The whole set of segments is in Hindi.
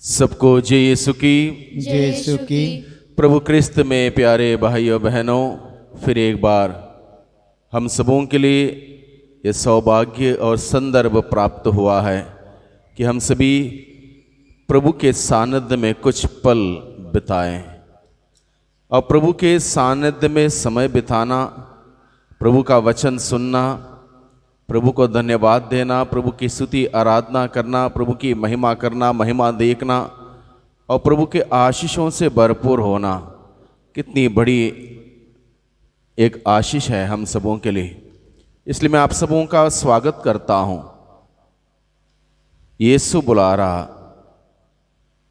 सबको जय यीशु की। जय यीशु की। प्रभु क्रिस्त में प्यारे भाइयों बहनों, फिर एक बार हम सबों के लिए ये सौभाग्य और संदर्भ प्राप्त हुआ है कि हम सभी प्रभु के सानिध्य में कुछ पल बिताएं। और प्रभु के सानिध्य में समय बिताना, प्रभु का वचन सुनना, प्रभु को धन्यवाद देना, प्रभु की स्तुति आराधना करना, प्रभु की महिमा करना, महिमा देखना और प्रभु के आशीषों से भरपूर होना कितनी बड़ी एक आशीष है हम सबों के लिए। इसलिए मैं आप सबों का स्वागत करता हूँ यीशु बुला रहा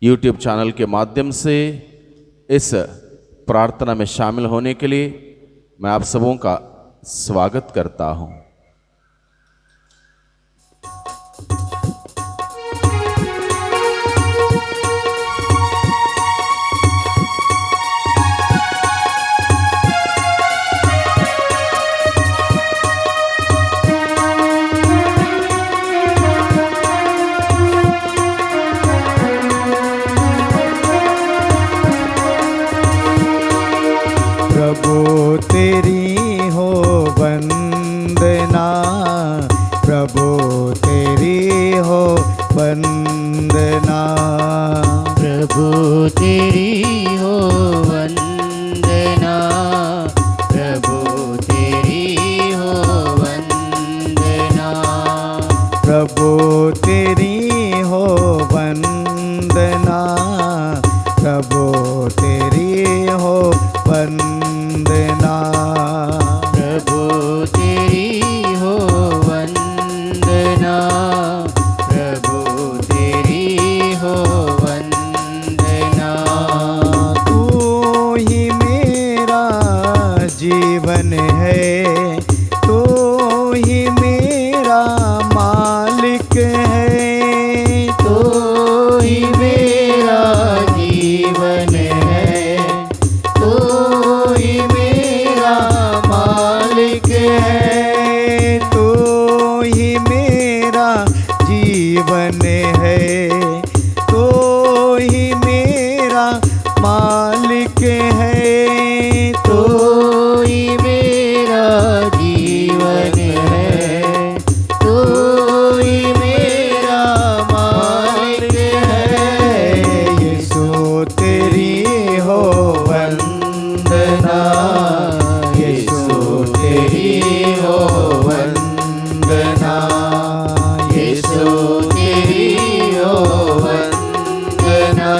यूट्यूब चैनल के माध्यम से इस प्रार्थना में शामिल होने के लिए मैं आप सबों का स्वागत करता हूँ। प्रभु तेरी हो वंदना, प्रभु तेरी हो वंदना, प्रभु तेरी हो वंदना, प्रभु तेरी हो वंदना, प्रभु तेरी हो वंदना, प्रभु तेरी हो वंदना, प्रभु तेरी हो वंदना, प्रभु तेरी हो वंदना। तू ही मेरा जीवन है, तू ही मेरा मालिक है, तो ही मेरा जीवन है, तो ही मेरा मालिक है, तो ही मेरा जीवन है, तो ही मेरा मालिक है, तो ही मेरा जीवन है, तो ही मेरा मालिक है। यीशु तेरी हो वंदना, यीशु तेरी हो वंदना, यीशु तेरी हो वंदना,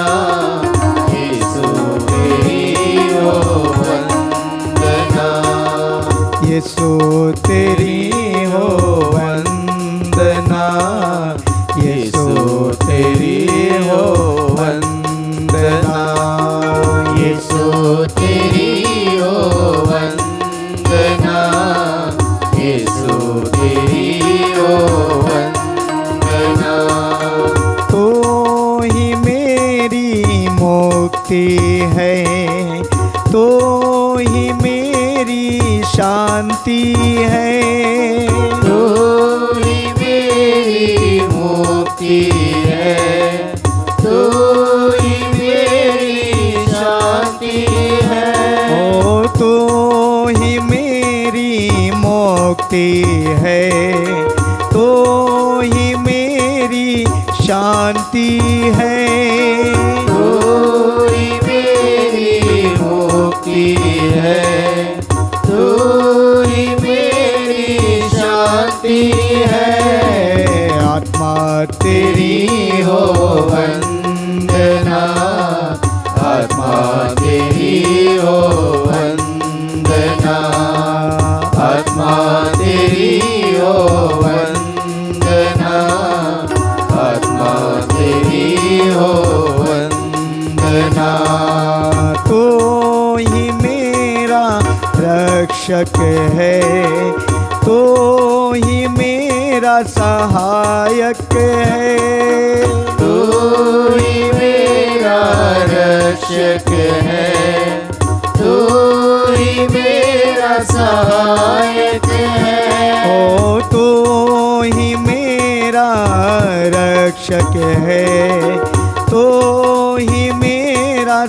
यीशु तेरी हो वंदना, यीशु तेरी हो वंदना, यीशु तेरी हो वंदना, यीशु तेरी हो वंदना, यीशु तेरी हो वंदना। तो ही मेरी मुक्ति है, तो ही मेरी शांति है, तो ही मेरी मुक्ति है, तो ही मेरी शांति है, ओ तो ही मेरी मुक्ति है, तो ही मेरी शांति है, तो ही मेरी मुक्ति है, तो ही मेरी शांति है। आत्मा तेरी हो वंदना, आत्मा तेरी हो वंदना, आत्मा तेरी हो वंदना, आत्मा तेरी हो वंदना। तो ही मेरा रक्षक है, तो ही मेरा सहायक है, तो ही मेरा रक्षक है, तो ही मेरा सहायक है, ओ तो ही मेरा रक्षक है, तो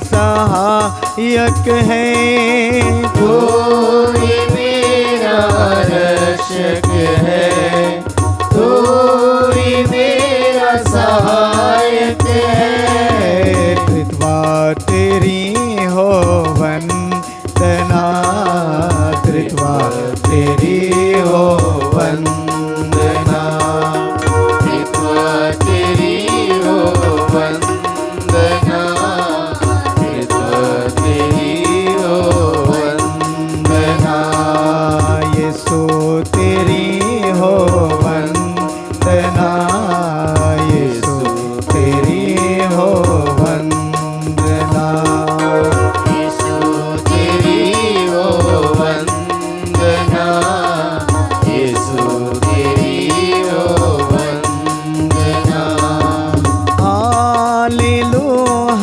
सहायक है। तू ही मेरा रक्षक है, तू ही मेरा सहायक है। त्रित्वा तेरी हो वंदना, त्रित्वा तेरी हो वंदना, त्रित्वा तेरी हो वंदना, त्रित्वा तेरी हो वंदना। यीशु तेरी हो वंदना, यीशु तेरी हो वंदना, यीशु तेरी हो वंदना, यीशु तेरी हो वंदना। Hallelujah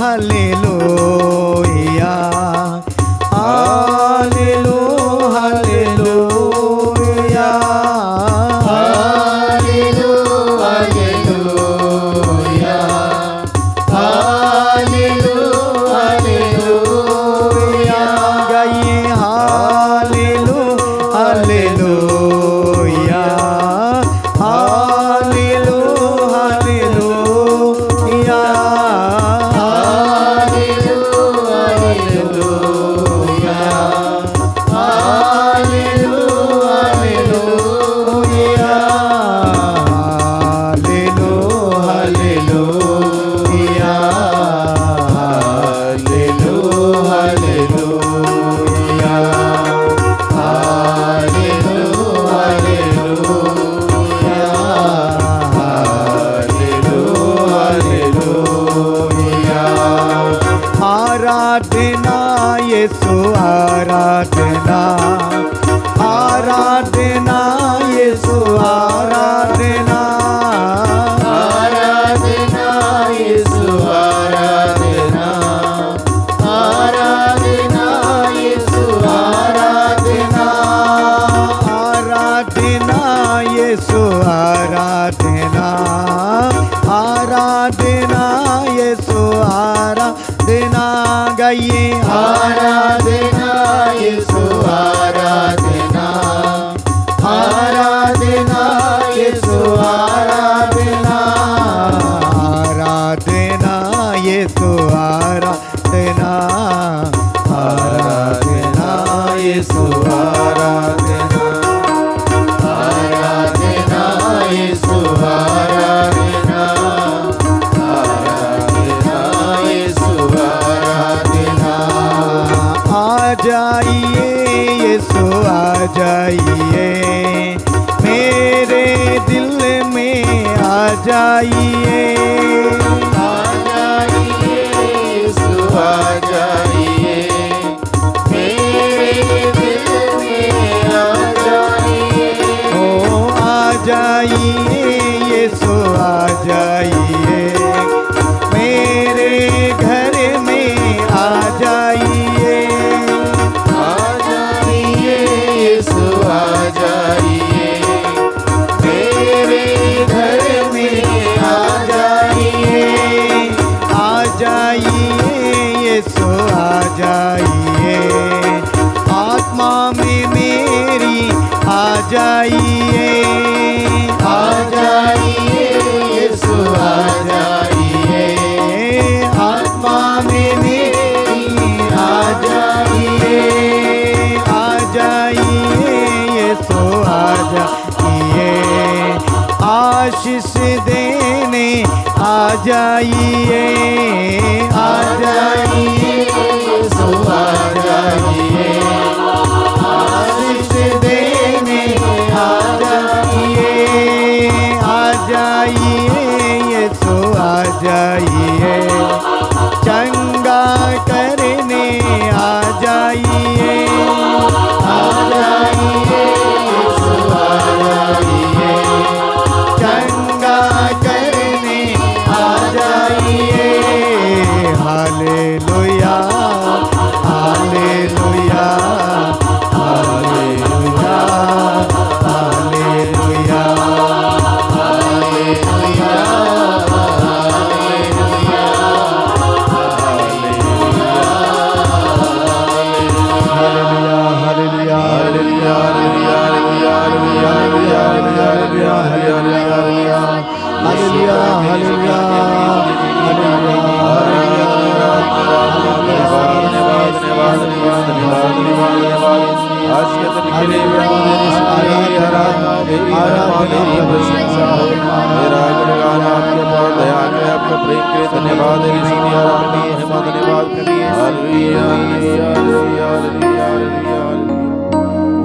hallelujah hallelujah hallelujah hallelujah, hallelujah, hallelujah. गाइए hallelujah hallelujah hallelujah hallelujah hallelujah, hallelujah, आराधना यीशु आराधना, आराधना यीशु आराधना, आराधना यीशु आराधना, आराधना यीशु आराधना, आराधना यीशु आराधना, आराधना यीशु आराधना। गाइए आराधना यीशु आराधना, आराधना यीशु आराधना, आराधना यीशु आराधना, आराधना यीशु आराधना, आराधना यीशु आराधना, आराधना यीशु आराधना। आ जाइए यीशु आ जाइए, मेरे दिल में आ जाइए, आ जाइए यीशु आ जाइए, मेरे दिल में आ जाइए। ओ आ जाइए यीशु आ जाइए, मेरे घर में आ जाइए, आ जाइए यीशु आ जाइए, मेरे घर में आ जाइए। आ जाइए यीशु आ जाइए, आत्मा में मेरी आ जाइए, आ जाइए यीशु आ जाइए, आत्मा में मेरी आ जाइए, आ जाइए यीशु आ जाइए, आशीष देने आ जाइए, आ जाइए यीशु आ जाइए, आशीष देने आ जाइए, आ जाइए यीशु आ जाइए, चंगा करने आ जाइए, आ जाइए यीशु आ जाइए, चंगा करने आ जाइए। Hallelujah hallelujah hallelujah hallelujah hallelujah, hallelujah, आज के दिन के लिए प्रभु तेरी स्तुति आराधना तेरी महिमा तेरी प्रशंसा हो। मेरा गुणगान आपके पास दया के आपके प्रेम के लिए धन्यवाद तेरी स्तुति आराधना महिमा धन्यवाद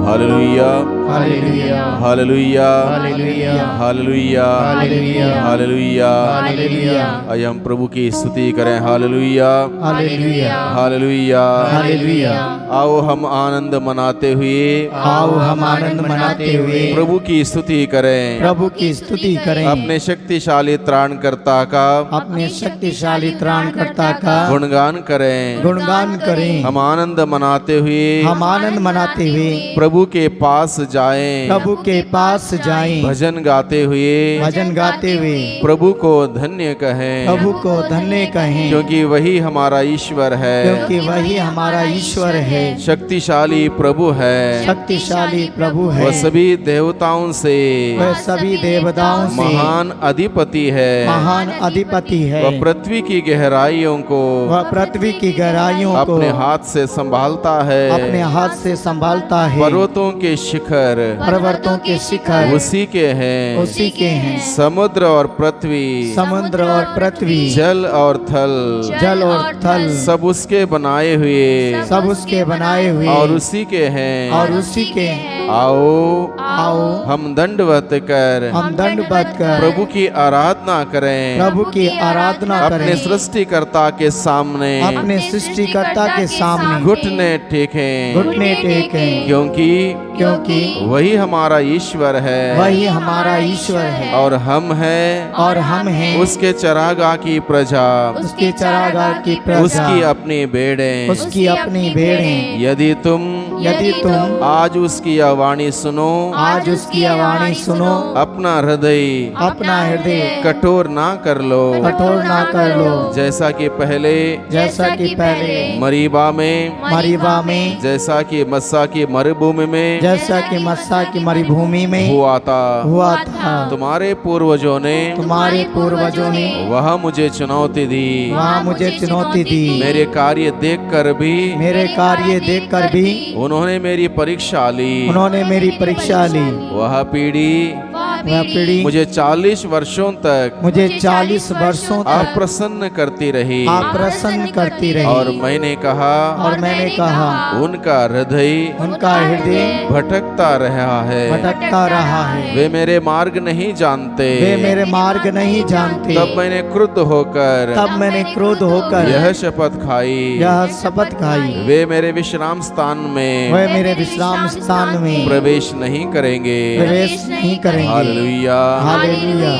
hallelujah hallelujah hallelujah hallelujah hallelujah hallelujah hallelujah hallelujah hallelujah hallelujah. आइए हम प्रभु की स्तुति करें। Hallelujah hallelujah hallelujah hallelujah. आओ हम आनंद मनाते हुए आओ हम आनंद मनाते हुए प्रभु की स्तुति करें। प्रभु की स्तुति करें। अपने शक्तिशाली त्राणकर्ता का अपने शक्तिशाली त्राणकर्ता का गुणगान करें। गुणगान करें। हम आनंद मनाते हुए हम आनंद मनाते हुए प्रभु के पास जाएं। प्रभु के पास जाएं। भजन गाते हुए भजन गाते हुए प्रभु को धन्य कहें। प्रभु को धन्य कहें, क्योंकि वही हमारा ईश्वर है। क्योंकि वही हमारा ईश्वर है। शक्तिशाली प्रभु है। शक्तिशाली प्रभु है। वह सभी देवताओं से वह सभी देवताओं से महान अधिपति है। महान अधिपति है। वह पृथ्वी की गहराइयों को वह पृथ्वी की गहराइयों को अपने हाथ से संभालता है। अपने हाथ से संभालता है। पर्वतों के शिखर पर्वतों के शिखर उसी के हैं। उसी के हैं। समुद्र और पृथ्वी समुद्र और पृथ्वी जल और थल जल और थल सब उसके बनाए हुए सब उसके बनाए हुए और उसी के हैं। और उसी के हैं। आओ आओ हम दंडवत कर हम दंडवत कर प्रभु की आराधना करें। प्रभु की आराधना अपने करें। सृष्टिकर्ता के सामने अपने सृष्टिकर्ता के सामने घुटने टेकें। घुटने टेकें, क्योंकि वही हमारा ईश्वर है। वही हमारा ईश्वर है और हम हैं और हम हैं उसके चरागाह की प्रजा, उसके चरागाह की प्रजा, उसकी अपनी भेड़ें। उसकी अपनी भेड़ें। यदि तुम आज उसकी आवाणी सुनो, आज उसकी आवाणी सुनो, अपना हृदय कठोर ना कर लो, कठोर ना कर लो, जैसा कि पहले मरीबा में जैसा कि मस्सा की मरुभूमि में हुआ था। तुम्हारे पूर्वजों ने वह मुझे चुनौती दी। मेरे कार्य देखकर भी उन्होंने मेरी परीक्षा ली। वह पीढ़ी मुझे 40 वर्षों तक अप्रसन्न करती रही। और मैंने कहा उनका हृदय भटकता रहा है। वे मेरे मार्ग नहीं जानते। तब मैंने क्रुद्ध होकर यह शपथ खाई, वे मेरे विश्राम स्थान में प्रवेश नहीं करेंगे। Hallelujah hallelujah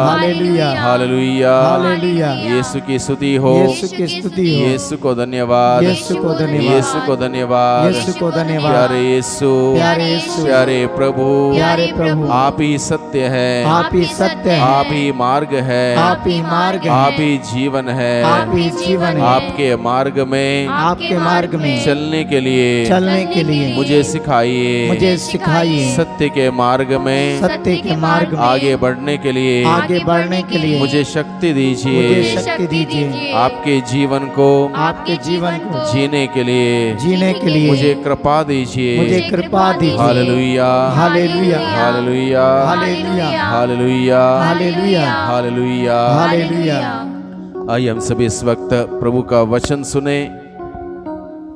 hallelujah hallelujah. Yeshu की स्तुति हो। यीशु को धन्यवाद। यीशु को धन्यवाद। प्यारे यीशु, प्यारे प्रभु, आप ही सत्य है। आप ही मार्ग है। आप ही जीवन है। आपके मार्ग में चलने के लिए मुझे सिखाइए। सत्य के मार्ग में आगे बढ़ने के लिए मुझे शक्ति दीजिए। आपके जीवन को जीने के लिए मुझे कृपा दीजिए। Hallelujah hallelujah hallelujah hallelujah. आइए हम सभी इस वक्त प्रभु का वचन सुने।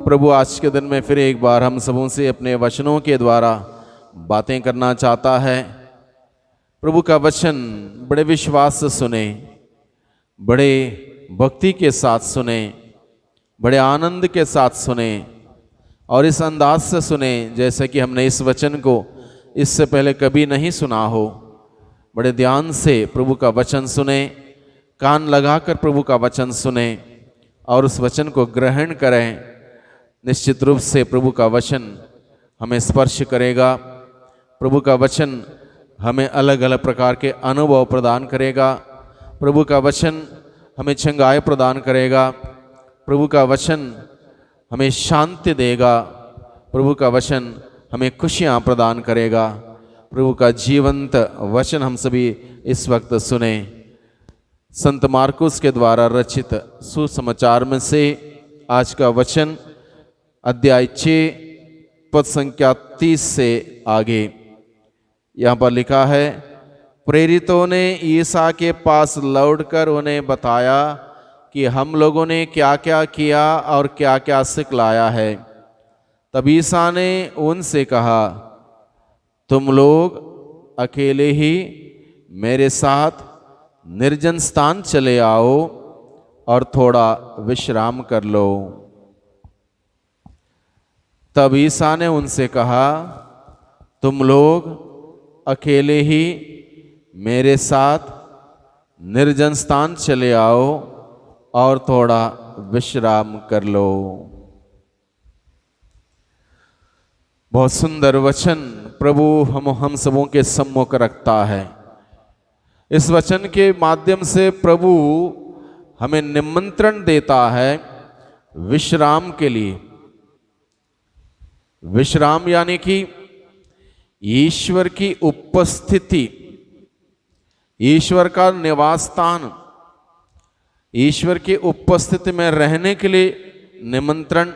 प्रभु आज के दिन में फिर एक बार हम सबों से अपने वचनों के द्वारा बातें करना चाहता है। प्रभु का वचन बड़े विश्वास से सुने, बड़े भक्ति के साथ सुने, बड़े आनंद के साथ सुने और इस अंदाज से सुने जैसे कि हमने इस वचन को इससे पहले कभी नहीं सुना हो। बड़े ध्यान से प्रभु का वचन सुने, कान लगाकर प्रभु का वचन सुने और उस वचन को ग्रहण करें। निश्चित रूप से प्रभु का वचन हमें स्पर्श करेगा। प्रभु का वचन हमें अलग अलग प्रकार के अनुभव प्रदान करेगा। प्रभु का वचन हमें चंगाई प्रदान करेगा। प्रभु का वचन हमें शांति देगा। प्रभु का वचन हमें खुशियाँ प्रदान करेगा। प्रभु का जीवंत वचन हम सभी इस वक्त सुने। संत मार्कुस के द्वारा रचित सुसमाचार में से आज का वचन अध्याय 6 पद संख्या 30 से आगे यहाँ पर लिखा है, प्रेरितों ने ईसा के पास लौटकर उन्हें बताया कि हम लोगों ने क्या क्या किया और क्या क्या सिखलाया है। तब ईसा ने उनसे कहा, तुम लोग अकेले ही मेरे साथ निर्जन स्थान चले आओ और थोड़ा विश्राम कर लो। तब ईसा ने उनसे कहा, तुम लोग अकेले ही मेरे साथ निर्जन स्थान चले आओ और थोड़ा विश्राम कर लो। बहुत सुंदर वचन प्रभु हम सबों के सम्मुख रखता है। इस वचन के माध्यम से प्रभु हमें निमंत्रण देता है विश्राम के लिए। विश्राम यानी कि ईश्वर की उपस्थिति, ईश्वर का निवास स्थान, ईश्वर की उपस्थिति में रहने के लिए निमंत्रण,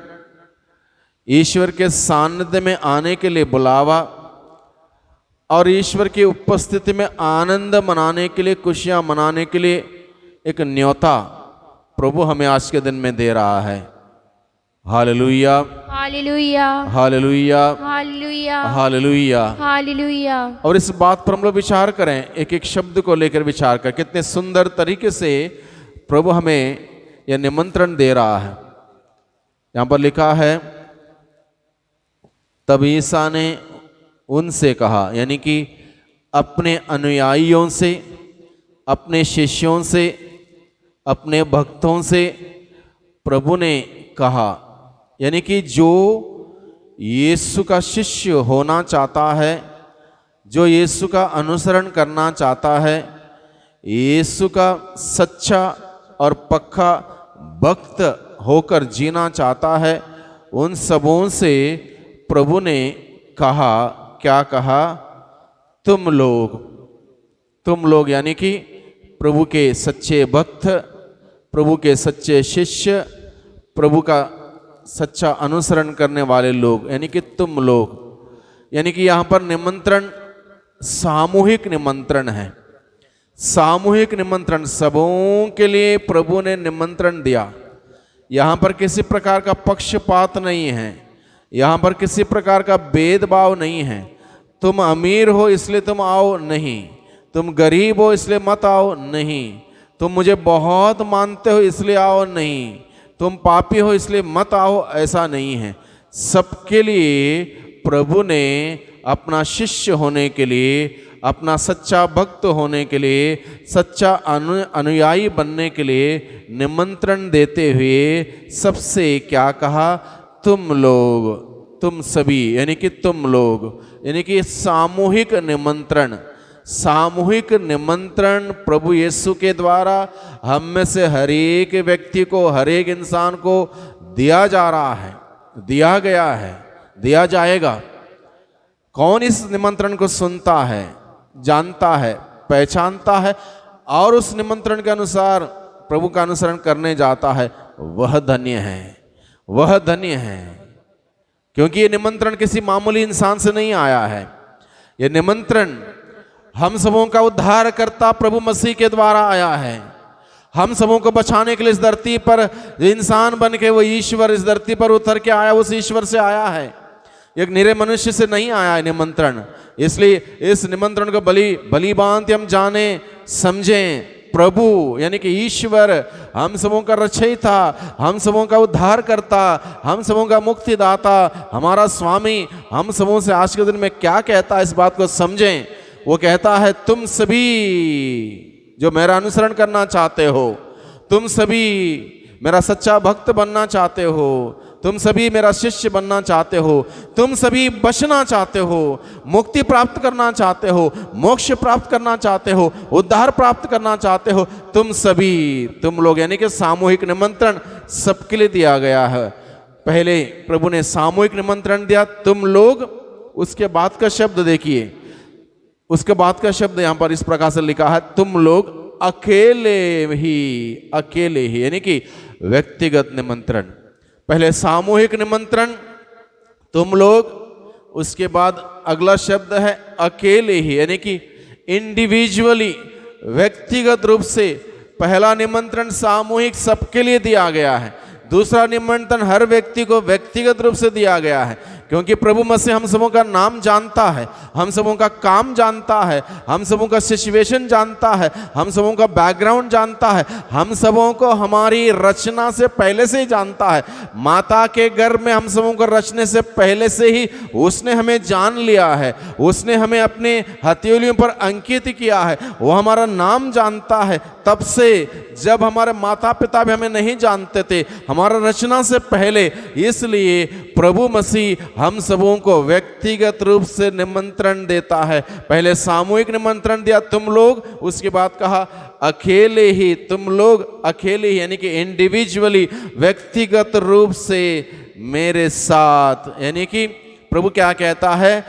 ईश्वर के सानिध्य में आने के लिए बुलावा और ईश्वर की उपस्थिति में आनंद मनाने के लिए, खुशियां मनाने के लिए एक न्योता प्रभु हमें आज के दिन में दे रहा है। Hallelujah, hallelujah, hallelujah, hallelujah, hallelujah. Hallelujah. और इस बात पर हम लोग विचार करें, एक एक शब्द को लेकर विचार करें, कितने सुंदर तरीके से प्रभु हमें यह निमंत्रण दे रहा है। यहां पर लिखा है, तब ईसा ने उनसे कहा, यानी कि अपने अनुयायियों से, अपने शिष्यों से, अपने भक्तों से प्रभु ने कहा, यानी कि जो यीशु का शिष्य होना चाहता है, जो यीशु का अनुसरण करना चाहता है, यीशु का सच्चा और पक्का भक्त होकर जीना चाहता है, उन सबों से प्रभु ने कहा, क्या कहा? तुम लोग यानी कि प्रभु के सच्चे भक्त, प्रभु के सच्चे शिष्य, प्रभु का सच्चा अनुसरण करने वाले लोग, यानी कि तुम लोग, यानी कि यहाँ पर निमंत्रण सामूहिक निमंत्रण है। सामूहिक निमंत्रण सबों के लिए प्रभु ने निमंत्रण दिया। यहाँ पर किसी प्रकार का पक्षपात नहीं है, यहाँ पर किसी प्रकार का भेदभाव नहीं है। तुम अमीर हो इसलिए तुम आओ नहीं, तुम गरीब हो इसलिए मत आओ नहीं, तुम मुझे बहुत मानते हो इसलिए आओ नहीं, तुम पापी हो इसलिए मत आओ, ऐसा नहीं है। सबके लिए प्रभु ने अपना शिष्य होने के लिए, अपना सच्चा भक्त होने के लिए, सच्चा अनुयायी बनने के लिए निमंत्रण देते हुए सबसे क्या कहा? तुम लोग, तुम सभी, यानी कि तुम लोग, यानी कि सामूहिक निमंत्रण। सामूहिक निमंत्रण प्रभु यीशु के द्वारा हम में से हर एक व्यक्ति को, हर एक इंसान को दिया जा रहा है, दिया गया है, दिया जाएगा। कौन इस निमंत्रण को सुनता है, जानता है, पहचानता है और उस निमंत्रण के अनुसार प्रभु का अनुसरण करने जाता है, वह धन्य है, वह धन्य है। क्योंकि ये निमंत्रण किसी मामूली इंसान से नहीं आया है। ये निमंत्रण हम सबों का उद्धार करता प्रभु मसीह के द्वारा आया है। हम सबों को बचाने के लिए इस धरती पर इंसान बन के वो ईश्वर इस धरती पर उतर के आया, उस ईश्वर से आया है। एक निरे मनुष्य से नहीं आया है निमंत्रण। इसलिए इस निमंत्रण को भली भांति हम जाने समझें। प्रभु यानी कि ईश्वर हम सबों का रचयिता, हम सबों का उद्धार करता, हम सबों का मुक्तिदाता, हमारा स्वामी हम सबों से आज के दिन में क्या कहता है, इस बात को समझें। वो कहता है, तुम सभी जो मेरा अनुसरण करना चाहते हो, तुम सभी मेरा सच्चा भक्त बनना चाहते हो, तुम सभी मेरा शिष्य बनना चाहते हो, तुम सभी बचना चाहते हो, मुक्ति प्राप्त करना चाहते हो, मोक्ष प्राप्त करना चाहते हो, उद्धार प्राप्त करना चाहते हो, तुम सभी, तुम लोग, यानी कि सामूहिक निमंत्रण सबके लिए दिया गया है। पहले प्रभु ने सामूहिक निमंत्रण दिया, तुम लोग। उसके बाद का शब्द देखिए, उसके बाद का शब्द यहां पर इस प्रकार से लिखा है, तुम लोग अकेले ही, यानी कि व्यक्तिगत निमंत्रण। पहले सामूहिक निमंत्रण, तुम लोग, उसके बाद अगला शब्द है अकेले ही, यानी कि इंडिविजुअली, व्यक्तिगत रूप से। पहला निमंत्रण सामूहिक सबके लिए दिया गया है, दूसरा निमंत्रण हर व्यक्ति को व्यक्तिगत रूप से दिया गया है, क्योंकि प्रभु मसीह हम सबों का नाम जानता है, हम सबों का काम जानता है, हम सबों का सिचुएशन जानता है, हम सबों का बैकग्राउंड जानता है, हम सबों को हमारी रचना से पहले से ही जानता है। माता के गर्भ में हम सबों को रचने से पहले से ही उसने हमें जान लिया है, उसने हमें अपने हथेलियों पर अंकित किया है, वो हमारा नाम जानता है। तब से जब हमारे माता पिता भी हमें नहीं जानते थे, हमारा रचना से पहले, इसलिए प्रभु मसीह हम सबों को व्यक्तिगत रूप से निमंत्रण देता है। पहले सामूहिक निमंत्रण दिया तुम लोग, उसके बाद कहा अकेले ही, तुम लोग अकेले ही, यानी कि इंडिविजुअली, व्यक्तिगत रूप से मेरे साथ। यानी कि प्रभु क्या कहता है,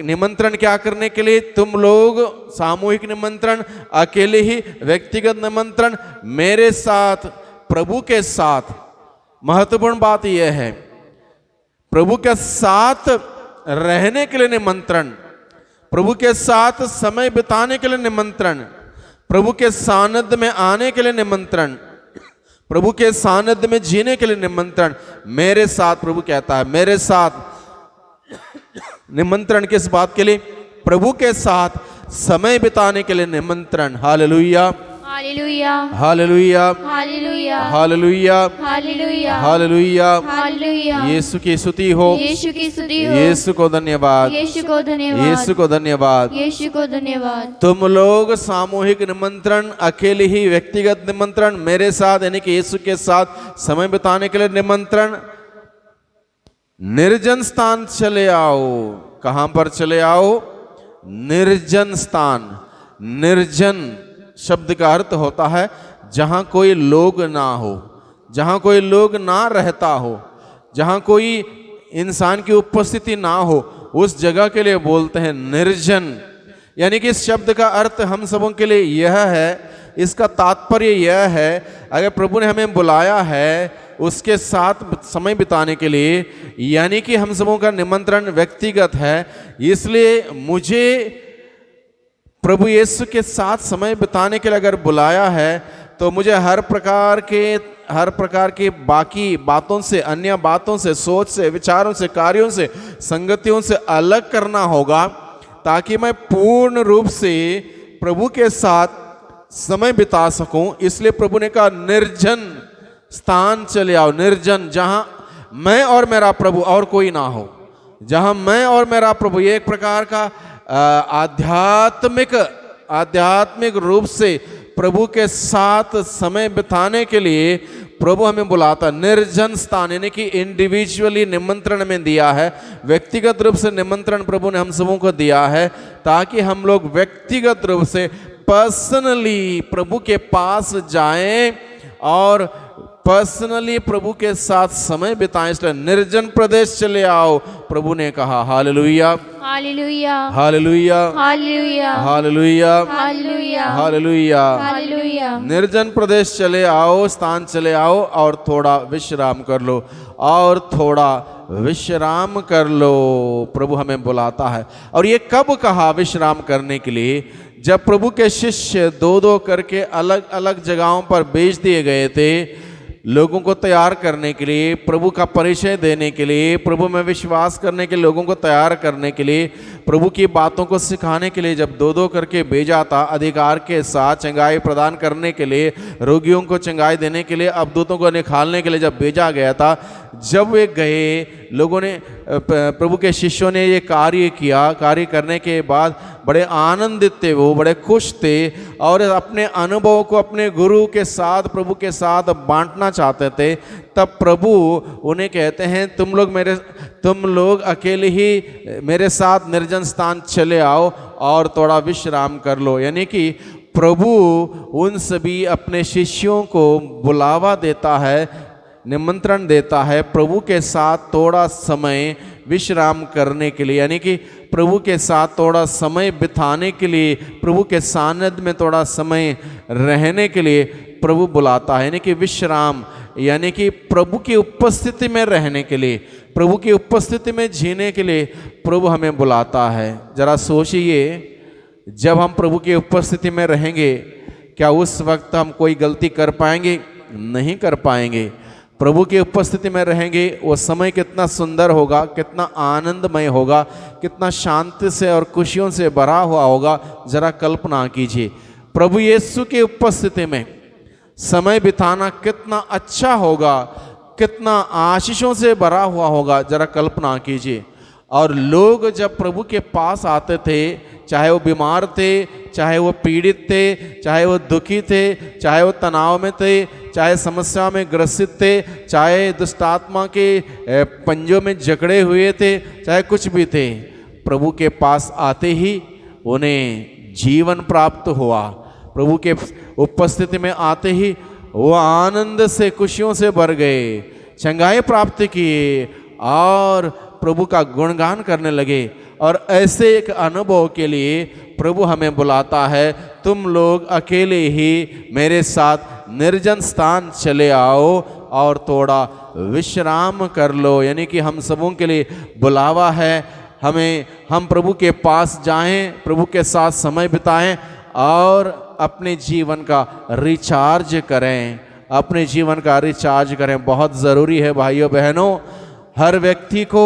निमंत्रण क्या करने के लिए, तुम लोग सामूहिक निमंत्रण, अकेले ही, व्यक्तिगत निमंत्रण, मेरे साथ, प्रभु के साथ। महत्वपूर्ण बात यह है, प्रभु के साथ रहने के लिए निमंत्रण, प्रभु के साथ समय बिताने के लिए निमंत्रण, प्रभु के सानिध्य में आने के लिए निमंत्रण, प्रभु के सानिध्य में जीने के लिए निमंत्रण। मेरे साथ, प्रभु कहता है मेरे साथ। निमंत्रण किस बात के लिए, प्रभु के साथ समय बिताने के लिए निमंत्रण। Hallelujah, hallelujah, hallelujah, hallelujah, hallelujah, hallelujah, hallelujah. Hallelujah. Yeshu की स्तुति हो, यीशु की स्तुति हो, यीशु को धन्यवाद, यीशु को धन्यवाद, यीशु को धन्यवाद। यीशु को धन्यवाद। तुम लोग सामूहिक निमंत्रण, अकेले ही, व्यक्तिगत निमंत्रण, मेरे साथ यानी कि यीशु के साथ समय बिताने के लिए निमंत्रण। निर्जन स्थान चले आओ। कहां पर चले आओ, निर्जन स्थान। निर्जन शब्द का अर्थ होता है जहां कोई लोग ना हो, जहां कोई लोग ना रहता हो, जहां कोई इंसान की उपस्थिति ना हो, उस जगह के लिए बोलते हैं निर्जन। यानी कि इस शब्द का अर्थ हम सबों के लिए यह है, इसका तात्पर्य यह है, अगर प्रभु ने हमें बुलाया है उसके साथ समय बिताने के लिए, यानी कि हम सबों का निमंत्रण व्यक्तिगत है, इसलिए मुझे प्रभु यीशु के साथ समय बिताने के लिए अगर बुलाया है तो मुझे हर प्रकार के बाकी बातों से, अन्य बातों से, सोच से, विचारों से, कार्यों से, संगतियों से अलग करना होगा, ताकि मैं पूर्ण रूप से प्रभु के साथ समय बिता सकूं। इसलिए प्रभु ने कहा निर्जन स्थान चले आओ। निर्जन, जहां मैं और मेरा प्रभु और कोई ना हो, जहां मैं और मेरा प्रभु, ये एक प्रकार का आध्यात्मिक रूप से प्रभु के साथ समय बिताने के लिए प्रभु हमें बुलाता। निर्जन स्थान यानी कि इंडिविजुअली निमंत्रण में दिया है, व्यक्तिगत रूप से निमंत्रण प्रभु ने हम सबों को दिया है, ताकि हम लोग व्यक्तिगत रूप से पर्सनली प्रभु के पास जाएं और पर्सनली प्रभु के साथ समय बिताएं। इसलिए निर्जन प्रदेश चले आओ, प्रभु ने कहा। Hallelujah, hallelujah, hallelujah, hallelujah, hallelujah, hallelujah, hallelujah. Hallelujah. निर्जन प्रदेश चले आओ, स्थान चले आओ और थोड़ा विश्राम कर लो, और थोड़ा विश्राम कर लो। प्रभु हमें बुलाता है। और ये कब कहा विश्राम करने के लिए, जब प्रभु के शिष्य दो दो करके अलग अलग जगहों पर भेज दिए गए थे, लोगों को तैयार करने के लिए, प्रभु का परिचय देने के लिए, प्रभु में विश्वास करने के लोगों को तैयार करने के लिए, प्रभु की बातों को सिखाने के लिए जब दो दो करके भेजा था, अधिकार के साथ चंगाई प्रदान करने के लिए, रोगियों को चंगाई देने के लिए, अबदूतों को निकालने के लिए जब भेजा गया था, जब वे गए, लोगों ने, प्रभु के शिष्यों ने ये कार्य किया। कार्य करने के बाद बड़े आनंदित थे, वो बड़े खुश थे और अपने अनुभव को अपने गुरु के साथ, प्रभु के साथ बांटना चाहते थे। तब प्रभु उन्हें कहते हैं तुम लोग अकेले ही मेरे साथ निर्जन स्थान चले आओ और थोड़ा विश्राम कर लो। यानी कि प्रभु उन सभी अपने शिष्यों को बुलावा देता है, निमंत्रण देता है प्रभु के साथ थोड़ा समय विश्राम करने के लिए, यानी कि प्रभु के साथ थोड़ा समय बिताने के लिए, प्रभु के सानिध्य में थोड़ा समय रहने के लिए प्रभु बुलाता है। यानी कि विश्राम, यानी कि प्रभु की उपस्थिति में रहने के लिए, प्रभु की उपस्थिति में जीने के लिए प्रभु हमें बुलाता है। जरा सोचिए, जब हम प्रभु की उपस्थिति में रहेंगे, क्या उस वक्त हम कोई गलती कर पाएंगे? नहीं कर पाएंगे। प्रभु की उपस्थिति में रहेंगे, वो समय कितना सुंदर होगा, कितना आनंदमय होगा, कितना शांति से और खुशियों से भरा हुआ होगा। जरा कल्पना कीजिए, प्रभु यीशु की उपस्थिति में समय बिताना कितना अच्छा होगा, कितना आशीषों से भरा हुआ होगा। जरा कल्पना कीजिए। और लोग जब प्रभु के पास आते थे, चाहे वो बीमार थे, चाहे वो पीड़ित थे, चाहे वो दुखी थे, चाहे वो तनाव में थे, चाहे समस्या में ग्रसित थे, चाहे दुष्टात्मा के पंजों में जकड़े हुए थे, चाहे कुछ भी थे, प्रभु के पास आते ही उन्हें जीवन प्राप्त हुआ। प्रभु के उपस्थिति में आते ही वो आनंद से, खुशियों से भर गए, चंगाई प्राप्त किए और प्रभु का गुणगान करने लगे। और ऐसे एक अनुभव के लिए प्रभु हमें बुलाता है, तुम लोग अकेले ही मेरे साथ निर्जन स्थान चले आओ और थोड़ा विश्राम कर लो। यानी कि हम सबों के लिए बुलावा है, हम प्रभु के पास जाएं, प्रभु के साथ समय बिताएं और अपने जीवन का रिचार्ज करें, अपने जीवन का रिचार्ज करें। बहुत ज़रूरी है भाइयों बहनों, हर व्यक्ति को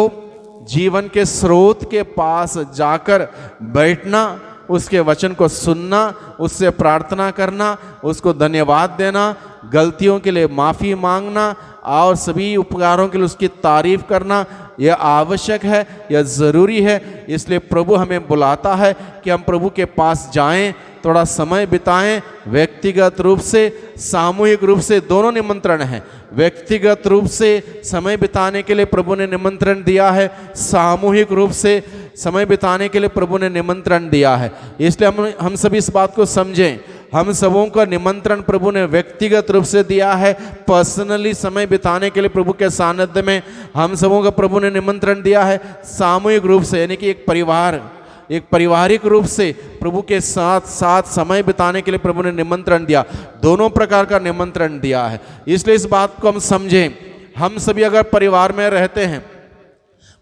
जीवन के स्रोत के पास जाकर बैठना, उसके वचन को सुनना, उससे प्रार्थना करना, उसको धन्यवाद देना, गलतियों के लिए माफ़ी मांगना और सभी उपकारों के लिए उसकी तारीफ करना, यह आवश्यक है, यह ज़रूरी है। इसलिए प्रभु हमें बुलाता है कि हम प्रभु के पास जाएं, थोड़ा समय बिताएं, व्यक्तिगत रूप से, सामूहिक रूप से, दोनों निमंत्रण हैं। व्यक्तिगत रूप से समय बिताने के लिए प्रभु ने निमंत्रण दिया है, सामूहिक रूप से समय बिताने के लिए प्रभु ने निमंत्रण दिया है। इसलिए हम सभी इस बात को समझें, हम सबों का निमंत्रण प्रभु ने व्यक्तिगत रूप से दिया है, पर्सनली समय बिताने के लिए प्रभु के सानिध्य में हम सबों का प्रभु ने निमंत्रण दिया है सामूहिक रूप से, यानी कि एक पारिवारिक रूप से प्रभु के साथ समय बिताने के लिए प्रभु ने निमंत्रण दिया। दोनों प्रकार का निमंत्रण दिया है। इसलिए इस बात को हम समझें, हम सभी अगर परिवार में रहते हैं,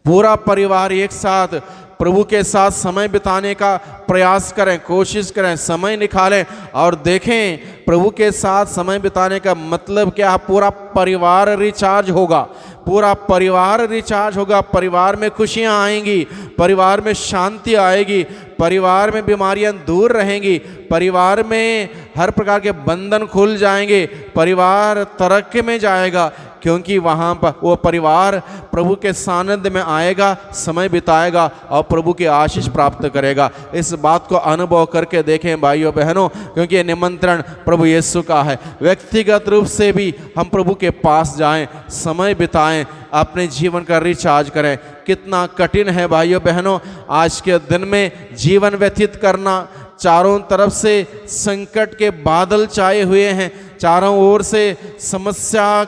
पूरा परिवार एक साथ प्रभु के साथ समय बिताने का प्रयास करें, कोशिश करें, समय निकालें और देखें प्रभु के साथ समय बिताने का मतलब क्या। पूरा परिवार रिचार्ज होगा, पूरा परिवार रिचार्ज होगा, परिवार में खुशियां आएंगी, परिवार में शांति आएगी, परिवार में बीमारियां दूर रहेंगी, परिवार में हर प्रकार के बंधन खुल जाएंगे, परिवार तरक्की में जाएगा, क्योंकि वहाँ पर वो परिवार प्रभु के सानिध्य में आएगा, समय बिताएगा और प्रभु की आशीष प्राप्त करेगा। इस बात को अनुभव करके देखें भाइयों बहनों, क्योंकि ये निमंत्रण प्रभु यीशु का है। व्यक्तिगत रूप से भी हम प्रभु के पास जाएं, समय बिताएं, अपने जीवन का रिचार्ज करें। कितना कठिन है भाइयों बहनों आज के दिन में जीवन व्यतीत करना। चारों तरफ से संकट के बादल छाए हुए हैं, चारों ओर से समस्या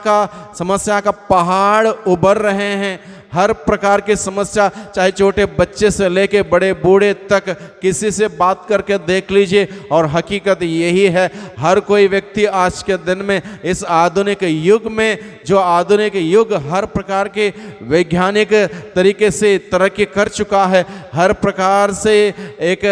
का पहाड़ उभर रहे हैं। हर प्रकार की समस्या, चाहे छोटे बच्चे से लेके बड़े बूढ़े तक, किसी से बात करके देख लीजिए और हकीकत यही है, हर कोई व्यक्ति आज के दिन में इस आधुनिक युग में, जो आधुनिक युग हर प्रकार के वैज्ञानिक तरीके से तरक्की कर चुका है, हर प्रकार से एक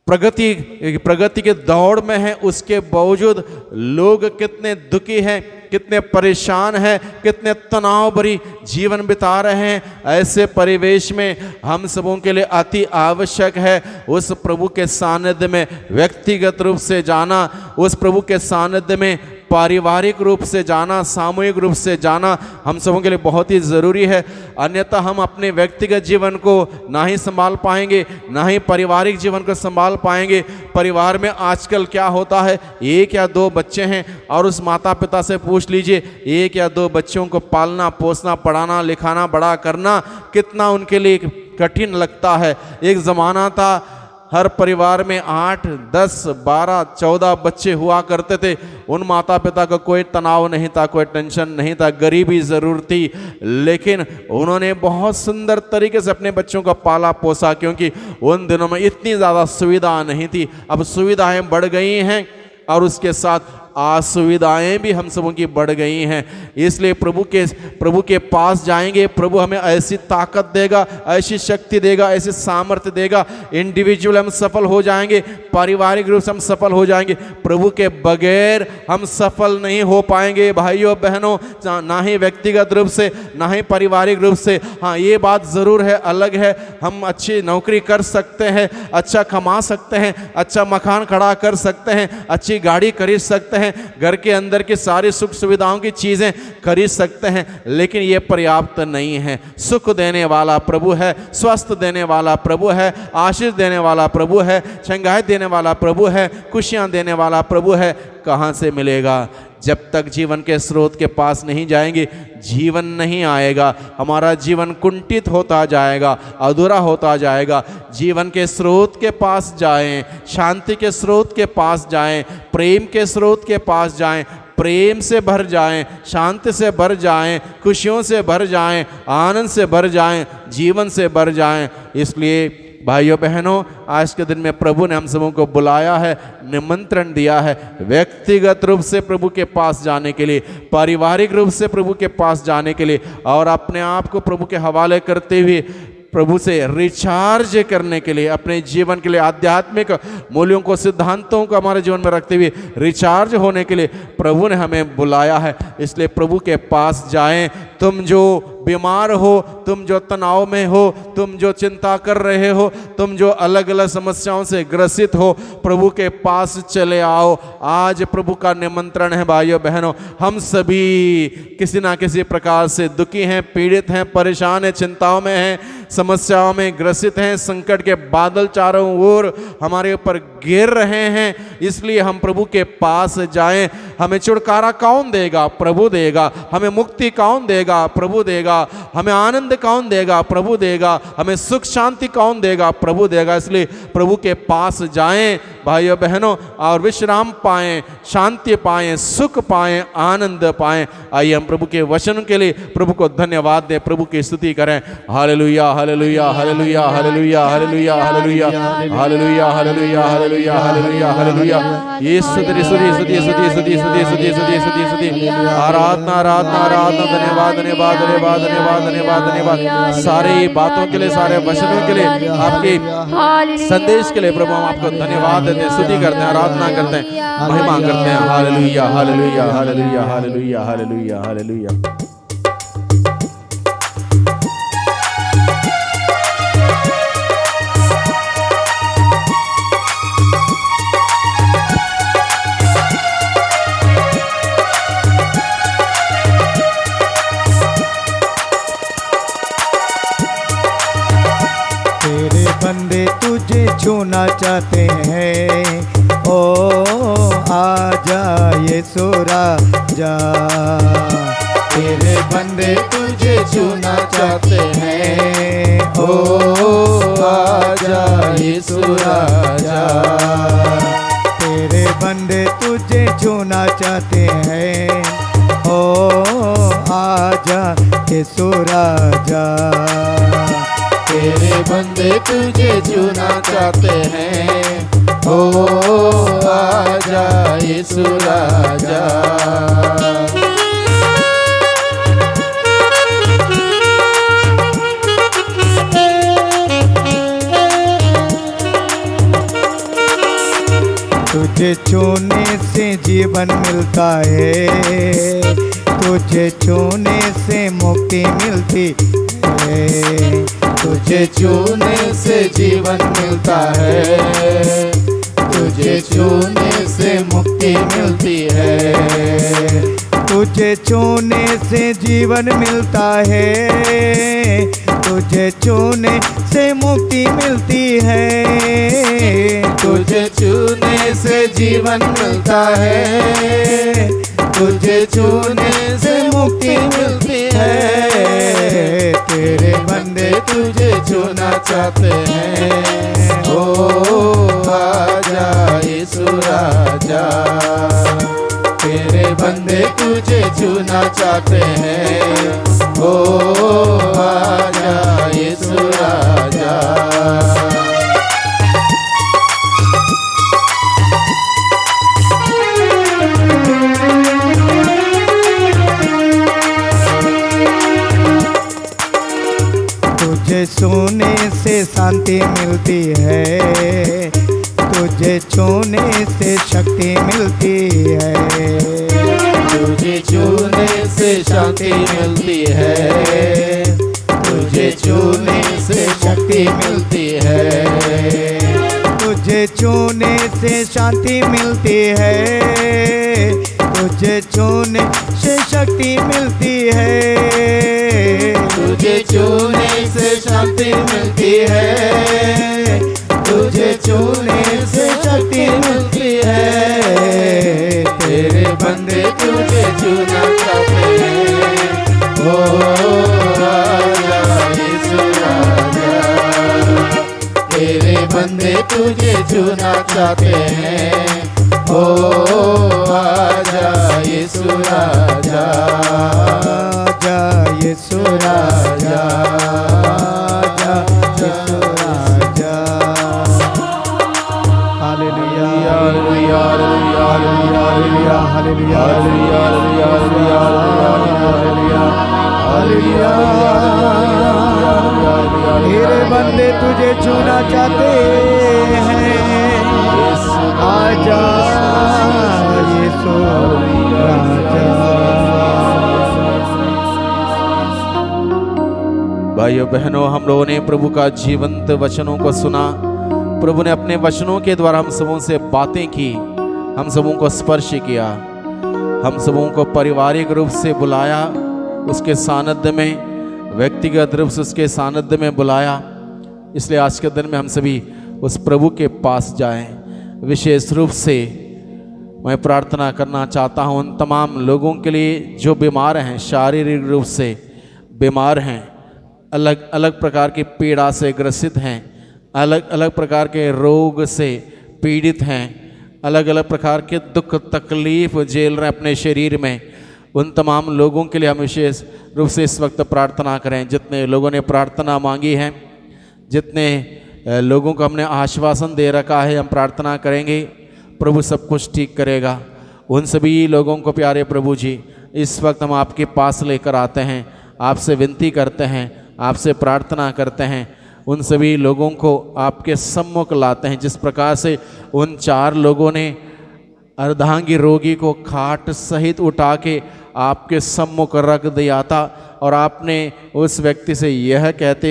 प्रगति के दौड़ में है, उसके बावजूद लोग कितने दुखी हैं, कितने परेशान हैं, कितने तनाव भरी जीवन बिता रहे हैं। ऐसे परिवेश में हम सबों के लिए अति आवश्यक है उस प्रभु के सानिध्य में व्यक्तिगत रूप से जाना, उस प्रभु के सानिध्य में पारिवारिक रूप से जाना, सामूहिक रूप से जाना हम सबों के लिए बहुत ही ज़रूरी है। अन्यथा हम अपने व्यक्तिगत जीवन को ना ही संभाल पाएंगे, ना ही पारिवारिक जीवन को संभाल पाएंगे। परिवार में आजकल क्या होता है, एक या दो बच्चे हैं और उस माता पिता से पूछ लीजिए, एक या दो बच्चों को पालना, पोसना, पढ़ाना, लिखाना, बड़ा करना कितना उनके लिए कठिन लगता है। एक ज़माना था हर परिवार में 8, 10, 12, 14 बच्चे हुआ करते थे। उन माता पिता का कोई तनाव नहीं था, कोई टेंशन नहीं था, गरीबी ज़रूर थी, लेकिन उन्होंने बहुत सुंदर तरीके से अपने बच्चों को पाला पोसा, क्योंकि उन दिनों में इतनी ज़्यादा सुविधा नहीं थी। अब सुविधाएं बढ़ गई हैं और उसके साथ असुविधाएं भी हम सबों की बढ़ गई हैं। इसलिए प्रभु के पास जाएंगे, प्रभु हमें ऐसी ताकत देगा, ऐसी शक्ति देगा, ऐसी सामर्थ्य देगा। इंडिविजुअल हम सफल हो जाएंगे, पारिवारिक रूप से हम सफल हो जाएंगे। प्रभु के बगैर हम सफल नहीं हो पाएंगे भाइयों बहनों, ना ही व्यक्तिगत रूप से ना ही पारिवारिक रूप से। हाँ, ये बात ज़रूर है, अलग है, हम अच्छी नौकरी कर सकते हैं, अच्छा कमा सकते हैं, अच्छा मकान खड़ा कर सकते हैं, अच्छी गाड़ी खरीद सकते हैं, घर के अंदर की सारी सुख सुविधाओं की चीज़ें खरीद सकते हैं, लेकिन ये पर्याप्त नहीं है। सुख देने वाला प्रभु है, स्वस्थ देने वाला प्रभु है, आशीष देने वाला प्रभु है, शंगाई देने वाला प्रभु है, खुशियाँ देने वाला प्रभु है। कहाँ से मिलेगा? जब तक जीवन के स्रोत के पास नहीं जाएंगे, जीवन नहीं आएगा। हमारा जीवन कुंठित होता जाएगा, अधूरा होता जाएगा। जीवन के स्रोत के पास जाएं, शांति के स्रोत के पास जाएं, प्रेम के स्रोत के पास जाएं, प्रेम से भर जाएं, शांति से भर जाएं, खुशियों से भर जाएं, आनंद से भर जाएं, जीवन से भर जाएं। इसलिए भाइयों बहनों, आज के दिन में प्रभु ने हम सबों को बुलाया है, निमंत्रण दिया है व्यक्तिगत रूप से प्रभु के पास जाने के लिए, पारिवारिक रूप से प्रभु के पास जाने के लिए, और अपने आप को प्रभु के हवाले करते हुए प्रभु से रिचार्ज करने के लिए, अपने जीवन के लिए आध्यात्मिक मूल्यों को, सिद्धांतों को हमारे जीवन में रखते हुए रिचार्ज होने के लिए प्रभु ने हमें बुलाया है। इसलिए प्रभु के पास जाएं। तुम जो बीमार हो, तुम जो तनाव में हो, तुम जो चिंता कर रहे हो, तुम जो अलग अलग समस्याओं से ग्रसित हो, प्रभु के पास चले आओ। आज प्रभु का निमंत्रण है भाइयों बहनों। हम सभी किसी ना किसी प्रकार से दुखी हैं, पीड़ित हैं, परेशान हैं, चिंताओं में हैं, समस्याओं में ग्रसित हैं। संकट के बादल चारों ओर हमारे ऊपर घेर रहे हैं। इसलिए हम प्रभु के पास जाएं। हमें छुटकारा कौन देगा? प्रभु देगा। हमें मुक्ति कौन देगा? प्रभु देगा। हमें आनंद कौन देगा? प्रभु देगा। हमें सुख शांति कौन देगा? प्रभु देगा। इसलिए प्रभु के पास जाएं भाइयों बहनों, और विश्राम पाएं, शांति पाएं, सुख पाएं, आनंद पाएं। आइए हम प्रभु के वचन के लिए प्रभु को धन्यवाद दें, प्रभु की स्तुति करें। Hallelujah, hallelujah, hallelujah, hallelujah, hallelujah, hallelujah, hallelujah, hallelujah, hallelujah, hallelujah, hallelujah. ये स्तुति स्तुति स्तुति स्तुति स्तुति स्तुति स्तुति स्तुति स्तुति स्तुति, आराधना आराधना आराधना, धन्यवाद धन्यवाद धन्यवाद धन्यवाद धन्यवाद धन्यवाद। सारी बातों के लिए, सारे वचनों के लिए, आपके संदेश के लिए प्रभु हम आपको धन्यवाद देते हैं, स्तुति करते हैं, आराधना करते हैं, महिमा करते हैं। Hallelujah, hallelujah, hallelujah, hallelujah, hallelujah, hallelujah. बंदे तुझे छूना चाहते हैं, ओ आजा यीशु राजा। तेरे बंदे तुझे छूना चाहते हैं, ओ आजा यीशु राजा। तेरे बंदे तुझे छूना चाहते हैं, ओ आजा यीशु राजा। तेरे बंदे तुझे छूना चाहते हैं, ओ आजा यीशु राजा। तुझे छूने से जीवन मिलता है, तुझे छूने से मुक्ति मिलती है। तुझे छूने से जीवन मिलता है, तुझे छूने से मुक्ति मिलती है। तुझे छूने से जीवन मिलता है, तुझे छूने से मुक्ति मिलती है। तुझे छूने से जीवन मिलता है, तुझे छूने से मुक्ति मिलती है। तेरे बंदे तुझे छूना चाहते हैं, ओ आजा यीशु राजा। तेरे बंदे तुझे छूना चाहते हैं, ओ आजा यीशु राजा। तुझे छूने से शांति मिलती है, तुझे छूने से शक्ति मिलती है, तुझे छूने से शांति मिलती है, तुझे छूने से शक्ति मिलती है, तुझे छूने से शांति मिलती है, तुझे छूने से शक्ति मिलती है, तुझे छूने से शांति मिलती है, तुझे छूने से शक्ति मिलती है। तेरे बंदे तुझे छूना चाहते हैं, ओ राजा यीशु राजा। तेरे बंदे तुझे छूना चाहते हैं, ओ आजा यीशु राजा, आजा यीशु राजा, आजा यीशु राजा। Hallelujah hallelujah hallelujah hallelujah hallelujah hallelujah hallelujah hallelujah. तेरे बंदे तुझे छूना चाहते हैं, आजा यीशु राजा। भाइयों बहनों, हम लोगों ने प्रभु का जीवंत वचनों को सुना। प्रभु ने अपने वचनों के द्वारा हम सबों से बातें की, हम सबों को स्पर्श किया, हम सबों को पारिवारिक रूप से बुलाया, उसके सानिध्य में, व्यक्तिगत रूप से उसके सानिध्य में बुलाया। इसलिए आज के दिन में हम सभी उस प्रभु के पास जाएं। विशेष रूप से मैं प्रार्थना करना चाहता हूं उन तमाम लोगों के लिए जो बीमार हैं, शारीरिक रूप से बीमार हैं, अलग अलग प्रकार की पीड़ा से ग्रसित हैं, अलग अलग प्रकार के रोग से पीड़ित हैं, अलग अलग प्रकार के दुख तकलीफ झेल रहे हैं अपने शरीर में। उन तमाम लोगों के लिए हम विशेष रूप से इस वक्त प्रार्थना करें। जितने लोगों ने प्रार्थना मांगी है, जितने लोगों को हमने आश्वासन दे रखा है, हम प्रार्थना करेंगे प्रभु सब कुछ ठीक करेगा। उन सभी लोगों को प्यारे प्रभु जी इस वक्त हम आपके पास लेकर आते हैं, आपसे विनती करते हैं, आपसे प्रार्थना करते हैं। उन सभी लोगों को आपके सम्मुख लाते हैं। जिस प्रकार से उन 4 लोगों ने अर्धांगी रोगी को खाट सहित उठा के आपके सम्मुख रख दिया था और आपने उस व्यक्ति से यह कहते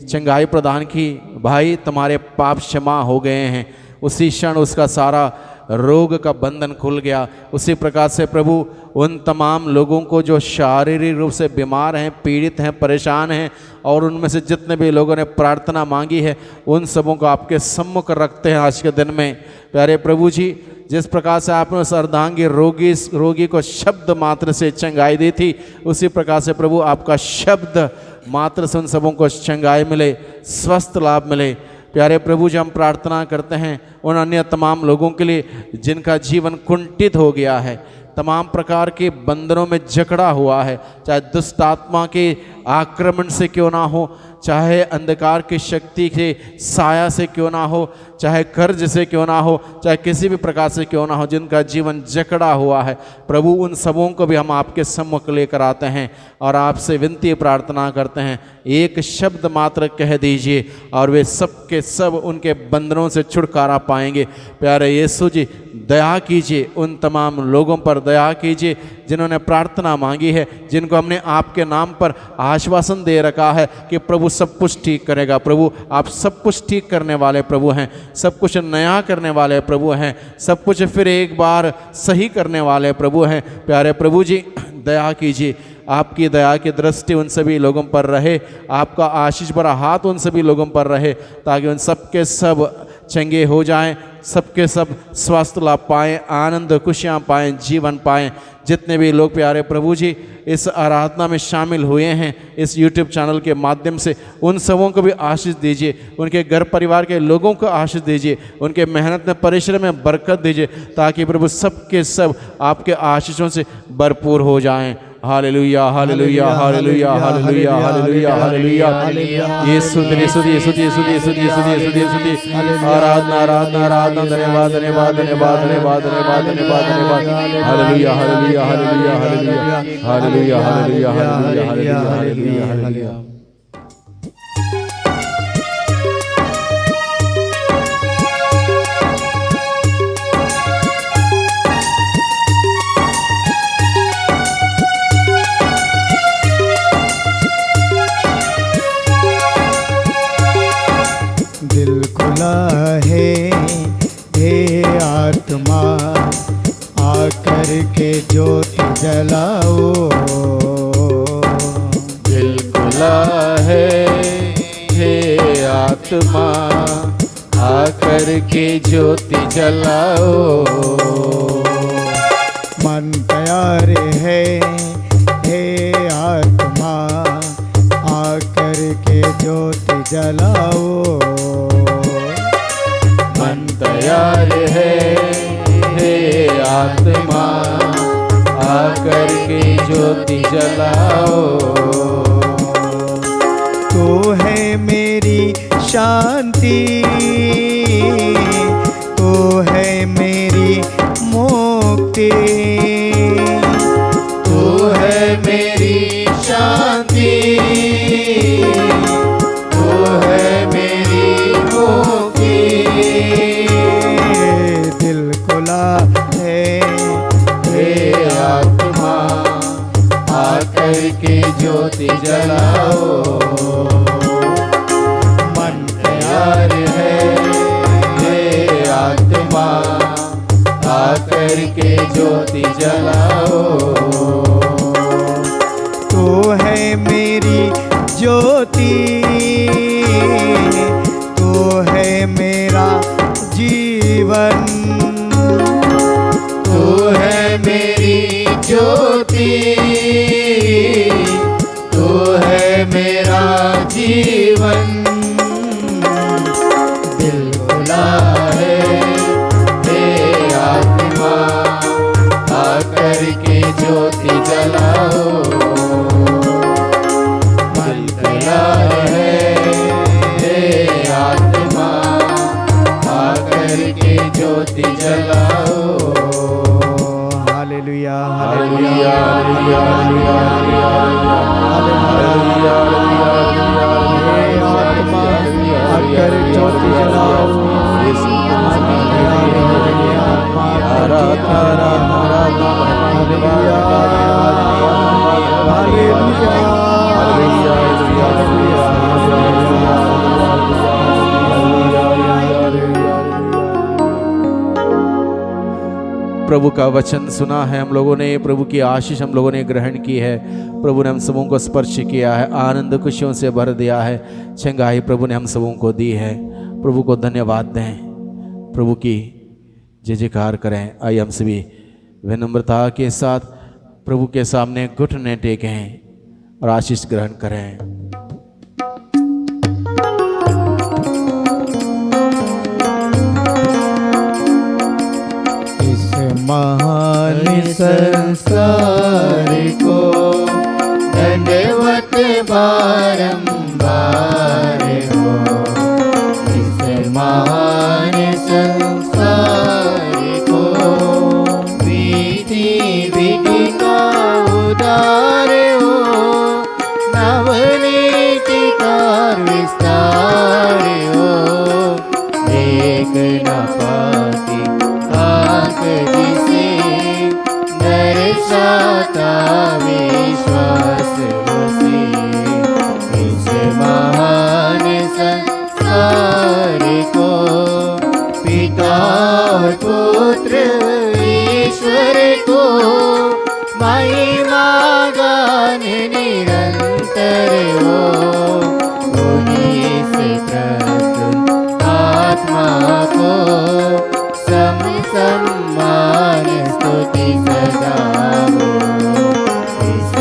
चंगाई प्रदान की, भाई तुम्हारे पाप क्षमा हो गए हैं। उसी क्षण उसका सारा रोग का बंधन खुल गया। उसी प्रकार से प्रभु उन तमाम लोगों को जो शारीरिक रूप से बीमार हैं, पीड़ित हैं, परेशान हैं और उनमें से जितने भी लोगों ने प्रार्थना मांगी है, उन सबों को आपके सम्मुख रखते हैं आज के दिन में। प्यारे प्रभु जी, जिस प्रकार से आपने उस अर्धांगी रोगी को शब्द मात्र से चंगाई दी थी, उसी प्रकार से प्रभु आपका शब्द मात्र से उन सबों को चंगाई मिले, स्वस्थ लाभ मिले। प्यारे प्रभु जी, हम प्रार्थना करते हैं उन अन्य तमाम लोगों के लिए जिनका जीवन कुंठित हो गया है, तमाम प्रकार के बंधनों में जकड़ा हुआ है, चाहे दुष्ट आत्मा के आक्रमण से क्यों ना हो, चाहे अंधकार की शक्ति के साया से क्यों ना हो, चाहे कर्ज से क्यों ना हो, चाहे किसी भी प्रकार से क्यों ना हो, जिनका जीवन जकड़ा हुआ है, प्रभु उन सबों को भी हम आपके सम्मुख लेकर आते हैं और आपसे विनती प्रार्थना करते हैं, एक शब्द मात्र कह दीजिए और वे सब के सब उनके बंधनों से छुटकारा पाएंगे। प्यारे यीशु जी, दया कीजिए, उन तमाम लोगों पर दया कीजिए जिन्होंने प्रार्थना मांगी है, जिनको हमने आपके नाम पर आश्वासन दे रखा है कि प्रभु सब कुछ ठीक करेगा। प्रभु आप सब कुछ ठीक करने वाले प्रभु हैं, सब कुछ नया करने वाले प्रभु हैं, सब कुछ फिर एक बार सही करने वाले प्रभु हैं। प्यारे प्रभु जी, दया कीजिए, आपकी दया की दृष्टि उन सभी लोगों पर रहे, आपका आशीष भरा हाथ उन सभी लोगों पर रहे, ताकि उन सबके सब चंगे हो जाएं, सबके सब स्वास्थ्य लाभ पाएँ, आनंद खुशियाँ पाएँ, जीवन पाएँ। जितने भी लोग प्यारे प्रभु जी इस आराधना में शामिल हुए हैं इस YouTube चैनल के माध्यम से, उन सबों को भी आशीष दीजिए, उनके घर परिवार के लोगों को आशीष दीजिए, उनके मेहनत में परिश्रम में बरकत दीजिए, ताकि प्रभु सबके सब आपके आशीषों से भरपूर हो जाएं। Hallelujah hallelujah hallelujah hallelujah hallelujah hallelujah. Yeshu Yeshu Yeshu Yeshu Yeshu Yeshu Yeshu Yeshu आराधना आराधना आराधना, धन्यवाद धन्यवाद धन्यवाद धन्यवाद धन्यवाद धन्यवाद धन्यवाद। Hallelujah hallelujah hallelujah hallelujah hallelujah hallelujah hallelujah hallelujah hallelujah hallelujah. ज्योति जलाओ। दिल खुला है हे आत्मा, आकर के ज्योति जलाओ। मन तैयार है हे आत्मा, आकर के ज्योति जलाओ। मन तैयार है हे आत्मा, आकर के ज्योति जलाओ। तू है मेरी शांति, तू है मेरी मुक्ति। तू है मेरी शांति, तू है मेरी मुक्ति। दिल खुला है हे आत्मा, आकर के ज्योति जलाओ। मन तैयार है हे आत्मा, आकर के ज्योति जलाओ। तू है मेरी ज्योति, तू है मेरा जीवन। तू है मेरी ज्योति, तू है मेरा जीवन। दिल खुला है हे आत्मा, आकर के ज्योति जलाओ। मन तैयार है हे आत्मा, आकर के ज्योति जलाओ। Hallelujah hallelujah, hallelujah, hallelujah, hallelujah, hallelujah, आत्मा आकर ज्योति जलाओ। प्रभु का वचन सुना है हम लोगों ने, प्रभु की आशीष हम लोगों ने ग्रहण की है। प्रभु ने हम सबों को स्पर्श किया है, आनंद खुशियों से भर दिया है। चंगाई प्रभु ने हम सबों को दी है। प्रभु को धन्यवाद दें, प्रभु की जय जयकार करें। आइए हम सभी विनम्रता के साथ प्रभु के सामने घुटने टेकें और आशीष ग्रहण करें। महान संसार को दंडवत बारंबार हो। इस महान संसार को विधि विधि का उदार हो। नवनीति का विस्तार हो। देख न पाती आँख जिसे दर्शाता विश्वास उसे। इस महान संसार को पिता और पुत्र ईश्वर को महिमा गान निरंतर हो। उन्हीं से प्रस्तुत आत्मा को सम्मान स्तुति सदा हो। इस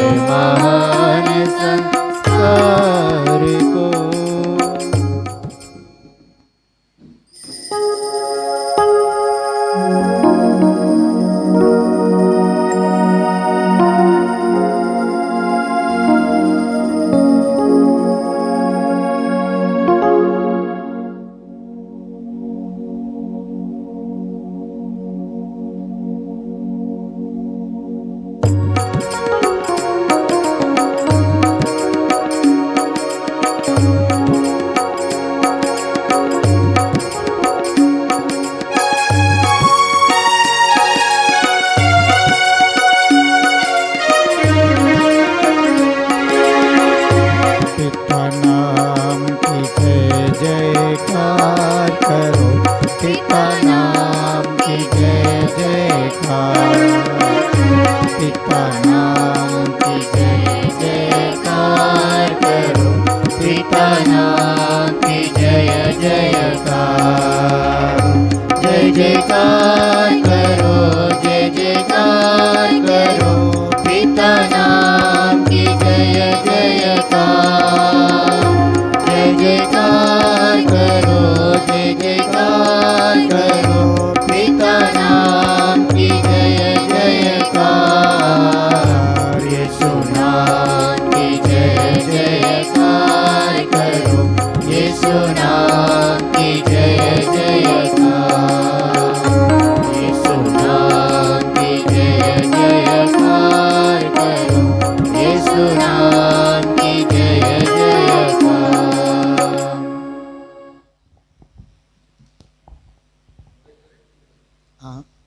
पिता नाम की जय जयकार करो, पिता नाम की जय जयकार, जय जयकार करो, जय जयकार करो, पिता नाम की जय जयकार, जय जयकार करो, जय जयकार करो, पिता नाम की जय जयकार, यीशु नाम की जय जयकार करो, यीशु नाम